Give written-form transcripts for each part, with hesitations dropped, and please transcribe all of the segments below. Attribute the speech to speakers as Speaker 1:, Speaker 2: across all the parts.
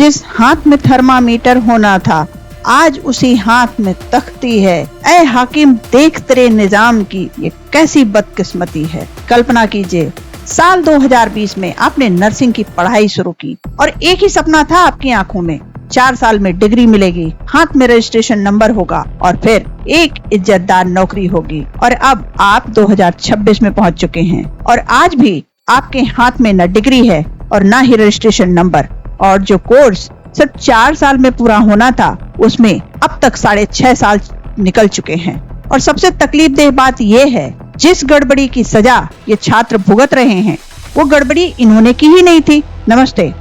Speaker 1: जिस हाथ में थर्मामीटर होना था आज उसी हाथ में तख्ती है। ऐ हाकिम देख तेरे निजाम की ये कैसी बदकिस्मती है। कल्पना कीजिए साल 2020 में आपने नर्सिंग की पढ़ाई शुरू की और एक ही सपना था आपकी आंखों में, 4 साल में डिग्री मिलेगी, हाथ में रजिस्ट्रेशन नंबर होगा और फिर एक इज्जतदार नौकरी होगी। और अब आप 2026 में पहुंच चुके हैं और आज भी आपके हाथ में न डिग्री है और न ही रजिस्ट्रेशन नंबर, और जो कोर्स सिर्फ 4 साल में पूरा होना था उसमें अब तक 6.5 साल निकल चुके हैं। और सबसे तकलीफदेह बात यह है जिस गड़बड़ी की सजा ये छात्र भुगत रहे हैं वो गड़बड़ी इन्होंने की ही नहीं थी। नमस्ते,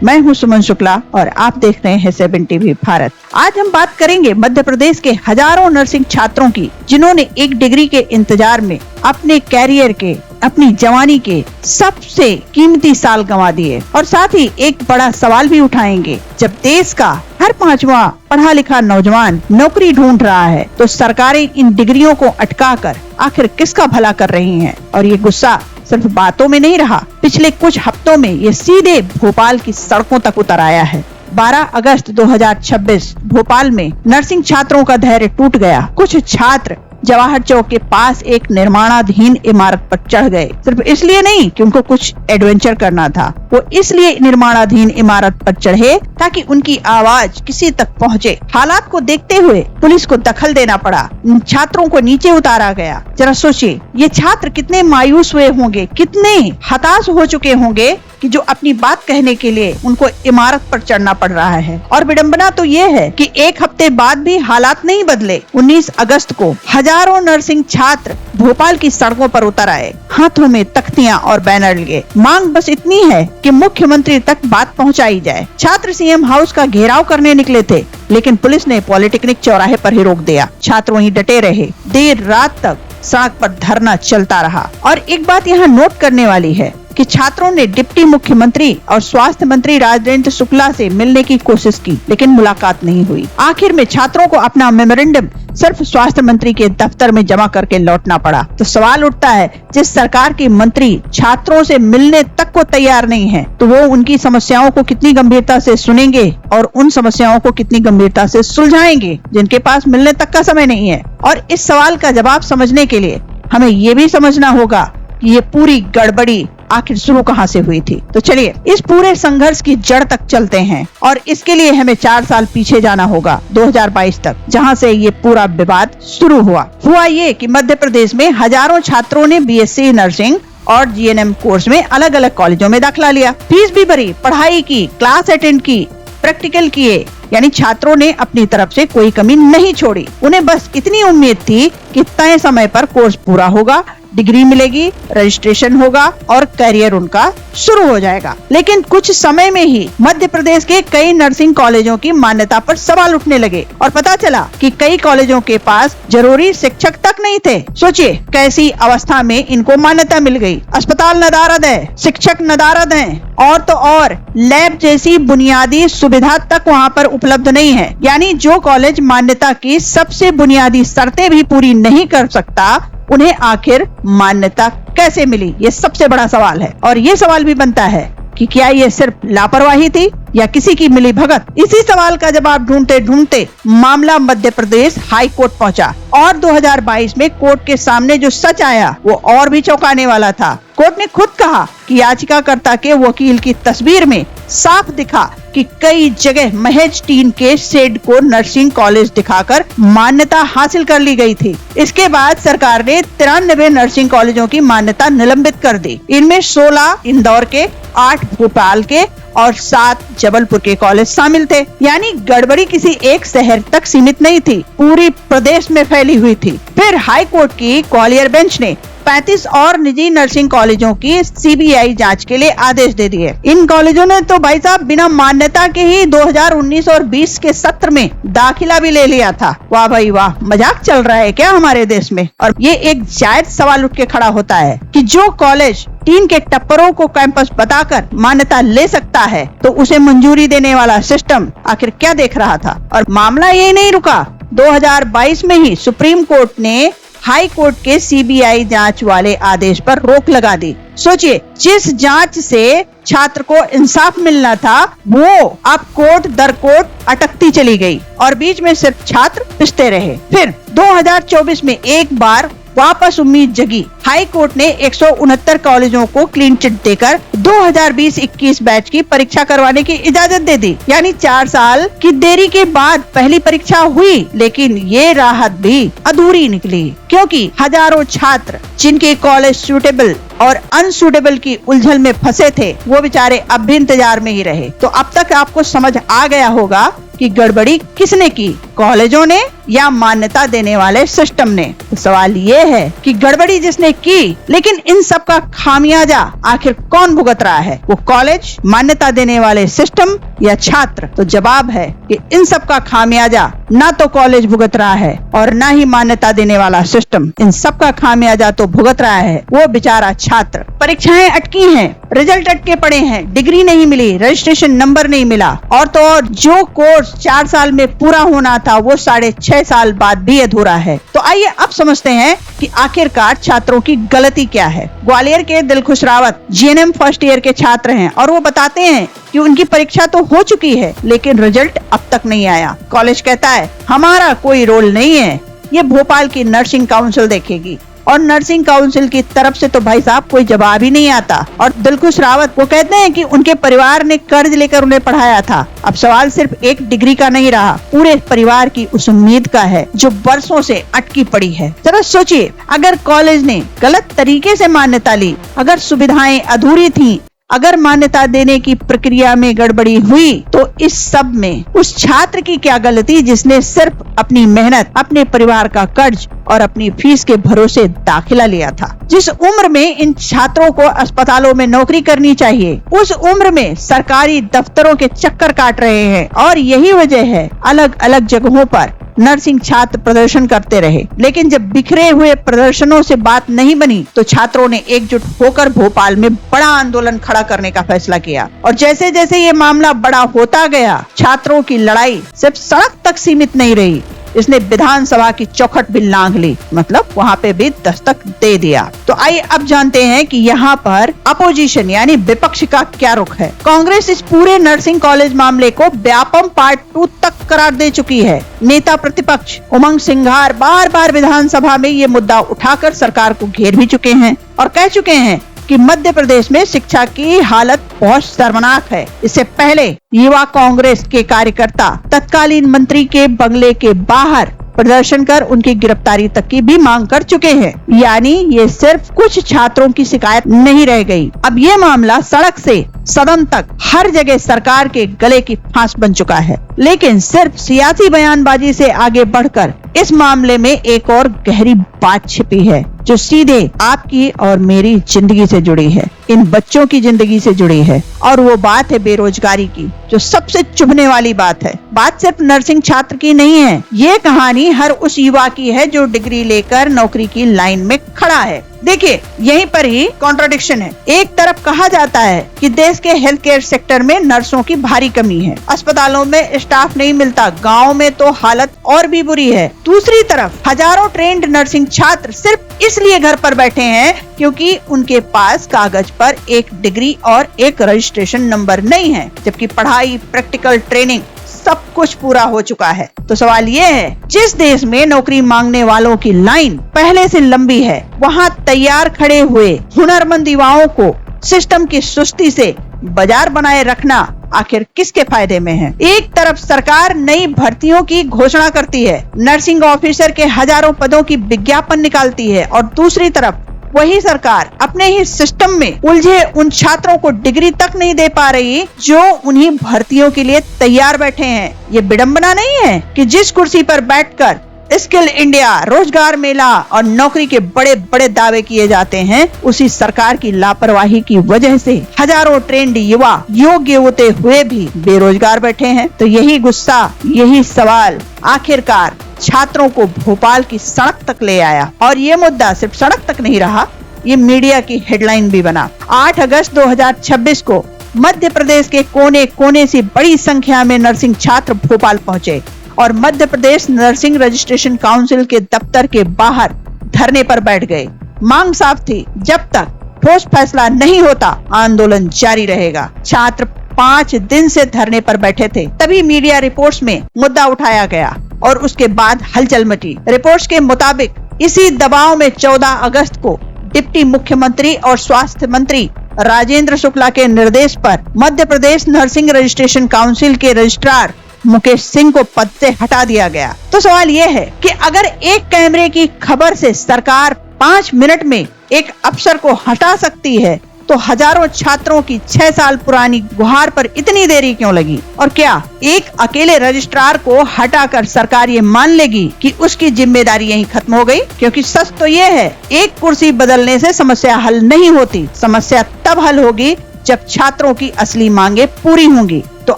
Speaker 1: मैं हूं सुमन शुक्ला और आप देख रहे हैं 7 टीवी भारत। आज हम बात करेंगे मध्य प्रदेश के हजारों नर्सिंग छात्रों की जिन्होंने एक डिग्री के इंतजार में अपने कैरियर के, अपनी जवानी के सबसे कीमती साल गंवा दिए। और साथ ही एक बड़ा सवाल भी उठाएंगे, जब देश का हर 5वां पढ़ा लिखा नौजवान नौकरी ढूंढ रहा है तो सरकारें इन डिग्रियों को अटकाकर आखिर किसका भला कर रही हैं। और ये गुस्सा सिर्फ बातों में नहीं रहा, पिछले कुछ हफ्तों में ये सीधे भोपाल की सड़कों तक उतर आया है। 12 अगस्त 2026 भोपाल में नर्सिंग छात्रों का धैर्य टूट गया। कुछ छात्र जवाहर चौक के पास एक निर्माणाधीन इमारत पर चढ़ गए, सिर्फ इसलिए नहीं कि उनको कुछ एडवेंचर करना था, वो इसलिए निर्माणाधीन इमारत पर चढ़े ताकि उनकी आवाज किसी तक पहुंचे। हालात को देखते हुए पुलिस को दखल देना पड़ा, इन छात्रों को नीचे उतारा गया। जरा सोचिए ये छात्र कितने मायूस हुए होंगे, कितने हताश हो चुके होंगे कि जो अपनी बात कहने के लिए उनको इमारत पर चढ़ना पड़ रहा है। और विडंबना तो ये है कि एक हफ्ते बाद भी हालात नहीं बदले। 19 अगस्त को हजारों नर्सिंग छात्र भोपाल की सड़कों पर उतर आए, हाथों में तख्तियां और बैनर लिए। मांग बस इतनी है कि मुख्यमंत्री तक बात पहुंचाई जाए। छात्र सीएम हाउस का घेराव करने निकले थे लेकिन पुलिस ने पॉलिटेक्निक चौराहे पर ही रोक दिया। छात्र वहीं डटे रहे, देर रात तक सड़क पर धरना चलता रहा। और एक बात यहाँ नोट करने वाली है कि छात्रों ने डिप्टी मुख्यमंत्री और स्वास्थ्य मंत्री राजेंद्र शुक्ला से मिलने की कोशिश की लेकिन मुलाकात नहीं हुई। आखिर में छात्रों को अपना मेमोरेंडम सिर्फ स्वास्थ्य मंत्री के दफ्तर में जमा करके लौटना पड़ा। तो सवाल उठता है, जिस सरकार के मंत्री छात्रों से मिलने तक को तैयार नहीं है तो वो उनकी समस्याओं को कितनी गंभीरता से सुनेंगे और उन समस्याओं को कितनी गंभीरता से सुलझाएंगे जिनके पास मिलने तक का समय नहीं है। और इस सवाल का जवाब समझने के लिए हमें ये भी समझना होगा कि ये पूरी गड़बड़ी आखिर शुरू कहां से हुई थी। तो चलिए इस पूरे संघर्ष की जड़ तक चलते हैं और इसके लिए हमें 4 साल पीछे जाना होगा, 2022 तक, जहां से ये पूरा विवाद शुरू हुआ ये कि मध्य प्रदेश में हजारों छात्रों ने बीएससी नर्सिंग और जीएनएम कोर्स में अलग अलग कॉलेजों में दाखिला लिया, फीस भी भरी, पढ़ाई की, क्लास अटेंड की, प्रैक्टिकल किए, यानी छात्रों ने अपनी तरफ से कोई कमी नहीं छोड़ी। उन्हें बस इतनी उम्मीद थी कि तय समय पर कोर्स पूरा होगा, डिग्री मिलेगी, रजिस्ट्रेशन होगा और करियर उनका शुरू हो जाएगा। लेकिन कुछ समय में ही मध्य प्रदेश के कई नर्सिंग कॉलेजों की मान्यता पर सवाल उठने लगे और पता चला कि कई कॉलेजों के पास जरूरी शिक्षक तक नहीं थे। सोचिए कैसी अवस्था में इनको मान्यता मिल गई। अस्पताल नदारद है, शिक्षक नदारद हैं और तो और लैब जैसी बुनियादी सुविधा तक वहाँ पर उपलब्ध नहीं है। यानी जो कॉलेज मान्यता की सबसे बुनियादी शर्तें भी पूरी नहीं कर सकता उन्हें आखिर मान्यता कैसे मिली, ये सबसे बड़ा सवाल है। और ये सवाल भी बनता है कि क्या ये सिर्फ लापरवाही थी या किसी की मिली भगत। इसी सवाल का जवाब ढूंढते ढूंढते मामला मध्य प्रदेश हाई कोर्ट पहुंचा और 2022 में कोर्ट के सामने जो सच आया वो और भी चौंकाने वाला था। कोर्ट ने खुद कहा कि याचिकाकर्ता के वकील की तस्वीर में साफ दिखा कि कई जगह महज टीन के शेड को नर्सिंग कॉलेज दिखाकर मान्यता हासिल कर ली गई थी। इसके बाद सरकार ने 93 नर्सिंग कॉलेजों की मान्यता निलंबित कर दी। इनमें 16 इंदौर के, 8 भोपाल के और 7 जबलपुर के कॉलेज शामिल थे। यानी गड़बड़ी किसी एक शहर तक सीमित नहीं थी, पूरी प्रदेश में फैली हुई थी। फिर हाई कोर्ट की ग्वालियर बेंच ने 35 और निजी नर्सिंग कॉलेजों की सीबीआई जांच के लिए आदेश दे दिए। इन कॉलेजों ने तो भाई साहब बिना मान्यता के ही 2019 और 20 के सत्र में दाखिला भी ले लिया था। वाह भाई वाह, मजाक चल रहा है क्या हमारे देश में। और ये एक जायज सवाल उठ के खड़ा होता है कि जो कॉलेज टीन के टप्परों को कैंपस बताकर मान्यता ले सकता है तो उसे मंजूरी देने वाला सिस्टम आखिर क्या देख रहा था। और मामला यही नहीं रुका, 2022 में ही सुप्रीम कोर्ट ने हाई कोर्ट के सीबीआई जांच वाले आदेश पर रोक लगा दी। सोचिए, जिस जांच से छात्र को इंसाफ मिलना था वो अब कोर्ट दर कोर्ट अटकती चली गई और बीच में सिर्फ छात्र पिसते रहे। फिर 2024 में एक बार वापस उम्मीद जगी। हाई कोर्ट ने 169 कॉलेजों को क्लीन चिट देकर 2020-21 बैच की परीक्षा करवाने की इजाजत दे दी। यानी 4 साल की देरी के बाद पहली परीक्षा हुई, लेकिन ये राहत भी अधूरी निकली क्योंकि हजारों छात्र जिनके कॉलेज सूटेबल और अनसूटेबल की उलझन में फंसे थे वो बेचारे अब भी इंतजार में ही रहे। तो अब तक आपको समझ आ गया होगा कि गड़बड़ी किसने की, कॉलेजों ने या मान्यता देने वाले सिस्टम ने। तो सवाल ये है कि गड़बड़ी जिसने की, लेकिन इन सब का खामियाजा आखिर कौन भुगत रहा है? वो कॉलेज, मान्यता देने वाले सिस्टम या छात्र? तो जवाब है कि इन सब का खामियाजा ना तो कॉलेज भुगत रहा है और ना ही मान्यता देने वाला सिस्टम। इन सब का खामियाजा तो भुगत रहा है वो बेचारा छात्र। परीक्षाएं अटकी हैं, रिजल्ट अटके पड़े हैं, डिग्री नहीं मिली, रजिस्ट्रेशन नंबर नहीं मिला और तो और जो कोर्स 4 साल में पूरा होना था वो 6.5 साल बाद भी अधूरा है। तो आइए अब समझते हैं कि आखिरकार छात्रों की गलती क्या है। ग्वालियर के Dilkhush Rawat GNM first year के छात्र हैं और वो बताते हैं कि उनकी परीक्षा तो हो चुकी है लेकिन रिजल्ट अब तक नहीं आया। कॉलेज कहता है हमारा कोई रोल नहीं है, ये भोपाल की नर्सिंग काउंसिल देखेगी। और नर्सिंग काउंसिल की तरफ से तो भाई साहब कोई जवाब ही नहीं आता। और दिलखुश रावत वो कहते हैं कि उनके परिवार ने कर्ज लेकर उन्हें पढ़ाया था। अब सवाल सिर्फ एक डिग्री का नहीं रहा, पूरे परिवार की उस उम्मीद का है जो बरसों से अटकी पड़ी है। जरा सोचिए, अगर कॉलेज ने गलत तरीके से मान्यता ली, अगर सुविधाएं अधूरी थी, अगर मान्यता देने की प्रक्रिया में गड़बड़ी हुई, तो इस सब में उस छात्र की क्या गलती जिसने सिर्फ अपनी मेहनत, अपने परिवार का कर्ज और अपनी फीस के भरोसे दाखिला लिया था। जिस उम्र में इन छात्रों को अस्पतालों में नौकरी करनी चाहिए, उस उम्र में सरकारी दफ्तरों के चक्कर काट रहे हैं और यही वजह है अलग अलग जगहों पर नर्सिंग छात्र प्रदर्शन करते रहे। लेकिन जब बिखरे हुए प्रदर्शनों से बात नहीं बनी तो छात्रों ने एकजुट होकर भोपाल में बड़ा आंदोलन खड़ा करने का फैसला किया। और जैसे जैसे ये मामला बड़ा होता गया, छात्रों की लड़ाई सिर्फ सड़क तक सीमित नहीं रही, इसने विधानसभा की चौखट भी लांघ ली, मतलब वहाँ पे भी दस्तक दे दिया। तो आइए अब जानते हैं कि यहाँ पर अपोजिशन यानी विपक्ष का क्या रुख है। कांग्रेस इस पूरे नर्सिंग कॉलेज मामले को व्यापम पार्ट 2 तक करार दे चुकी है। नेता प्रतिपक्ष उमंग सिंघार बार बार विधानसभा में ये मुद्दा उठाकर सरकार को घेर भी चुके हैं और कह चुके हैं कि मध्य प्रदेश में शिक्षा की हालत बहुत शर्मनाक है। इससे पहले युवा कांग्रेस के कार्यकर्ता तत्कालीन मंत्री के बंगले के बाहर प्रदर्शन कर उनकी गिरफ्तारी तक की भी मांग कर चुके हैं। यानी ये सिर्फ कुछ छात्रों की शिकायत नहीं रह गई, अब ये मामला सड़क से सदन तक हर जगह सरकार के गले की फांस बन चुका है। लेकिन सिर्फ सियासी बयानबाजी से आगे बढ़कर इस मामले में एक और गहरी बात छिपी है जो सीधे आपकी और मेरी जिंदगी से जुड़ी है, इन बच्चों की जिंदगी से जुड़ी है। और वो बात है बेरोजगारी की, जो सबसे चुभने वाली बात है। बात सिर्फ नर्सिंग छात्र की नहीं है, ये कहानी हर उस युवा की है जो डिग्री लेकर नौकरी की लाइन में खड़ा है। देखिए, यहीं पर ही कॉन्ट्राडिक्शन है। एक तरफ कहा जाता है कि देश के हेल्थ केयर सेक्टर में नर्सों की भारी कमी है, अस्पतालों में स्टाफ नहीं मिलता, गाँव में तो हालत और भी बुरी है। दूसरी तरफ हजारों ट्रेंड नर्सिंग छात्र सिर्फ इसलिए घर पर बैठे हैं क्योंकि उनके पास कागज पर एक डिग्री और एक रजिस्ट्रेशन नंबर नहीं है, जबकि पढ़ाई, प्रैक्टिकल ट्रेनिंग सब कुछ पूरा हो चुका है। तो सवाल ये है, जिस देश में नौकरी मांगने वालों की लाइन पहले से लंबी है, वहाँ तैयार खड़े हुए हुनरमंद युवाओं को सिस्टम की सुस्ती से बाजार बनाए रखना आखिर किसके फायदे में है? एक तरफ सरकार नई भर्तियों की घोषणा करती है, नर्सिंग ऑफिसर के हजारों पदों की विज्ञापन निकालती है, और दूसरी तरफ वही सरकार अपने ही सिस्टम में उलझे उन छात्रों को डिग्री तक नहीं दे पा रही जो उन्हीं भर्तियों के लिए तैयार बैठे हैं। ये विडंबना नहीं है कि जिस कुर्सी पर बैठकर स्किल इंडिया, रोजगार मेला और नौकरी के बड़े बड़े दावे किए जाते हैं, उसी सरकार की लापरवाही की वजह से हजारों ट्रेंड युवा योग्य होते हुए भी बेरोजगार बैठे हैं। तो यही गुस्सा, यही सवाल आखिरकार छात्रों को भोपाल की सड़क तक ले आया। और ये मुद्दा सिर्फ सड़क तक नहीं रहा, ये मीडिया की हेडलाइन भी बना। 8 अगस्त 2026 को मध्य प्रदेश के कोने कोने से बड़ी संख्या में नर्सिंग छात्र भोपाल पहुंचे और Madhya Pradesh nursing registration council के दफ्तर के बाहर धरने पर बैठ गए। मांग साफ थी, जब तक ठोस फैसला नहीं होता आंदोलन जारी रहेगा। छात्र 5 दिन से धरने पर बैठे थे, तभी मीडिया रिपोर्ट्स में मुद्दा उठाया गया और उसके बाद हलचल मची। रिपोर्ट्स के मुताबिक इसी दबाव में 14 अगस्त को डिप्टी मुख्यमंत्री और स्वास्थ्य मंत्री राजेंद्र शुक्ला के निर्देश पर Madhya Pradesh nursing registration council के रजिस्ट्रार मुकेश सिंह को पद से हटा दिया गया। तो सवाल यह है कि अगर एक कैमरे की खबर से सरकार 5 मिनट में एक अफसर को हटा सकती है, तो हजारों छात्रों की 6 साल पुरानी गुहार पर इतनी देरी क्यों लगी? और क्या एक अकेले रजिस्ट्रार को हटाकर सरकार ये मान लेगी कि उसकी जिम्मेदारी यहीं खत्म हो गई? क्योंकि सच तो ये है, एक कुर्सी बदलने से समस्या हल नहीं होती। समस्या तब हल होगी जब छात्रों की असली मांगे पूरी होंगी। तो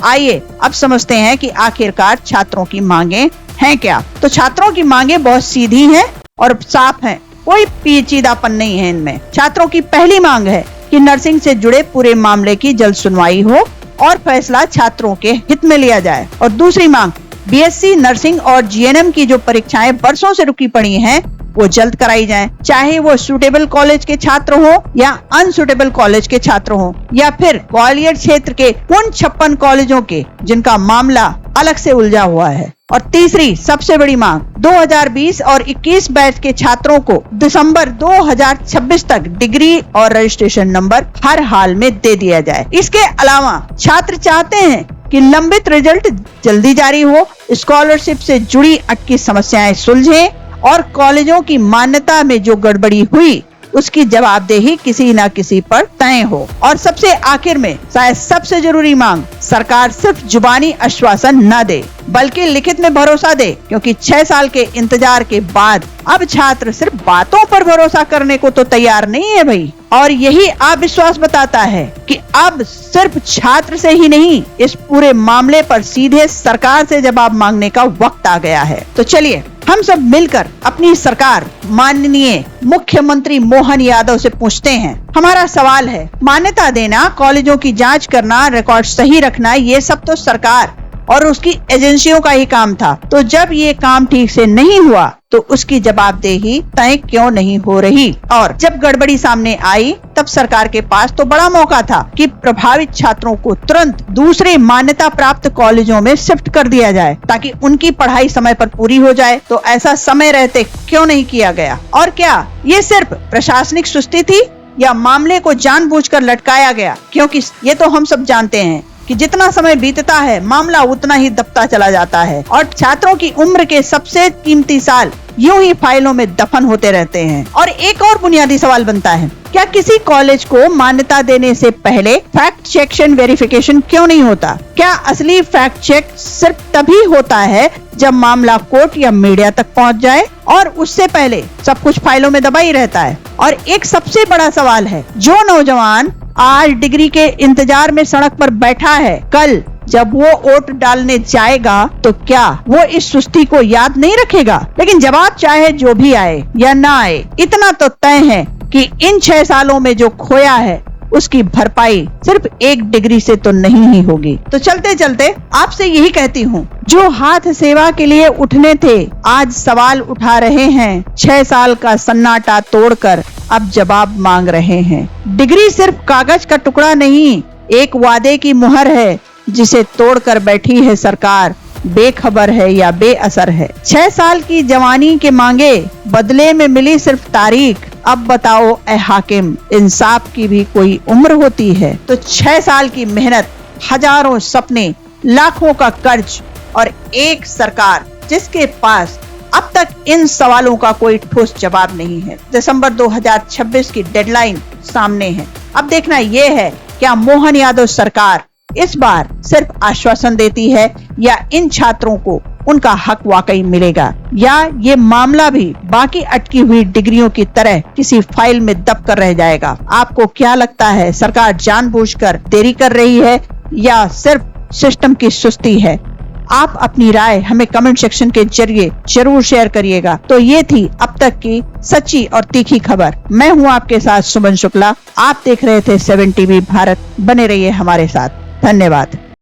Speaker 1: आइए अब समझते हैं कि आखिरकार छात्रों की मांगे हैं क्या। तो छात्रों की मांगे बहुत सीधी हैं और साफ हैं, कोई पेचीदापन नहीं है इनमें। छात्रों की पहली मांग है कि नर्सिंग से जुड़े पूरे मामले की जल्द सुनवाई हो और फैसला छात्रों के हित में लिया जाए। और दूसरी मांग, बीएससी नर्सिंग और जीएनएम की जो परीक्षाएं वर्षों से रुकी पड़ी हैं, वो जल्द कराई जाएं। चाहे वो सुटेबल कॉलेज के छात्र हो या अनसुटेबल कॉलेज के छात्र हो, या फिर ग्वालियर क्षेत्र के उन 56 कॉलेजों के जिनका मामला अलग से उलझा हुआ है। और तीसरी सबसे बड़ी मांग, 2020 और 21 बैच के छात्रों को दिसंबर 2026 तक डिग्री और रजिस्ट्रेशन नंबर हर हाल में दे दिया जाए। इसके अलावा छात्र चाहते हैं कि लंबित रिजल्ट जल्दी जारी हो, स्कॉलरशिप से जुड़ी अटकी समस्याएं सुलझे और कॉलेजों की मान्यता में जो गड़बड़ी हुई उसकी जवाबदेही किसी न किसी पर तय हो। और सबसे आखिर में शायद सबसे जरूरी मांग, सरकार सिर्फ जुबानी आश्वासन न दे बल्कि लिखित में भरोसा दे, क्योंकि 6 साल के इंतजार के बाद अब छात्र सिर्फ बातों पर भरोसा करने को तो तैयार नहीं है भाई। और यही अविश्वास बताता है कि अब सिर्फ छात्र से ही नहीं, इस पूरे मामले पर सीधे सरकार से जवाब मांगने का वक्त आ गया है। तो चलिए हम सब मिलकर अपनी सरकार माननीय मुख्यमंत्री मोहन यादव से पूछते हैं। हमारा सवाल है, मान्यता देना, कॉलेजों की जांच करना, रिकॉर्ड सही रखना, ये सब तो सरकार और उसकी एजेंसियों का ही काम था। तो जब ये काम ठीक से नहीं हुआ तो उसकी जवाबदेही तय क्यों नहीं हो रही? और जब गड़बड़ी सामने आई तब सरकार के पास तो बड़ा मौका था कि प्रभावित छात्रों को तुरंत दूसरे मान्यता प्राप्त कॉलेजों में शिफ्ट कर दिया जाए ताकि उनकी पढ़ाई समय पर पूरी हो जाए। तो ऐसा समय रहते क्यों नहीं किया गया? और क्या ये सिर्फ प्रशासनिक सुस्ती थी या मामले को जानबूझकर लटकाया गया? क्योंकि ये तो हम सब जानते हैं कि जितना समय बीतता है मामला उतना ही दबता चला जाता है और छात्रों की उम्र के सबसे कीमती साल यूं ही फाइलों में दफन होते रहते हैं। और एक और बुनियादी सवाल बनता है, क्या किसी कॉलेज को मान्यता देने से पहले फैक्ट चेक वेरिफिकेशन क्यों नहीं होता? क्या असली फैक्ट चेक सिर्फ तभी होता है जब मामला कोर्ट या मीडिया तक पहुंच जाए और उससे पहले सब कुछ फाइलों में दबा ही रहता है? और एक सबसे बड़ा सवाल है, जो नौजवान आज डिग्री के इंतजार में सड़क पर बैठा है, कल जब वो वोट डालने जाएगा तो क्या वो इस सुस्ती को याद नहीं रखेगा? लेकिन जवाब चाहे जो भी आए या ना आए, इतना तो तय है कि इन 6 सालों में जो खोया है उसकी भरपाई सिर्फ एक डिग्री से तो नहीं ही होगी। तो चलते चलते आपसे यही कहती हूँ, जो हाथ सेवा के लिए उठने थे आज सवाल उठा रहे हैं, 6 साल का सन्नाटा तोड़कर अब जवाब मांग रहे हैं। डिग्री सिर्फ कागज का टुकड़ा नहीं, एक वादे की मुहर है जिसे तोड़कर बैठी है सरकार, बेखबर है या बेअसर है। 6 साल की जवानी के मांगे, बदले में मिली सिर्फ तारीख। अब बताओ ए हाकिम, इंसाफ की भी कोई उम्र होती है? तो 6 साल की मेहनत, हजारों सपने, लाखों का कर्ज और एक सरकार जिसके पास अब तक इन सवालों का कोई ठोस जवाब नहीं है। दिसंबर 2026 की डेडलाइन सामने है। अब देखना यह है, क्या मोहन यादव सरकार इस बार सिर्फ आश्वासन देती है या इन छात्रों को उनका हक वाकई मिलेगा, या ये मामला भी बाकी अटकी हुई डिग्रियों की तरह किसी फाइल में दब कर रह जाएगा? आपको क्या लगता है, सरकार जानबूझकर देरी कर रही है या सिर्फ सिस्टम की सुस्ती है? आप अपनी राय हमें कमेंट सेक्शन के जरिए जरूर शेयर करिएगा। तो ये थी अब तक की सच्ची और तीखी खबर। मैं हूँ आपके साथ सुमन शुक्ला। आप देख रहे थे 7 टीवी भारत। बने रहिए हमारे साथ। धन्यवाद।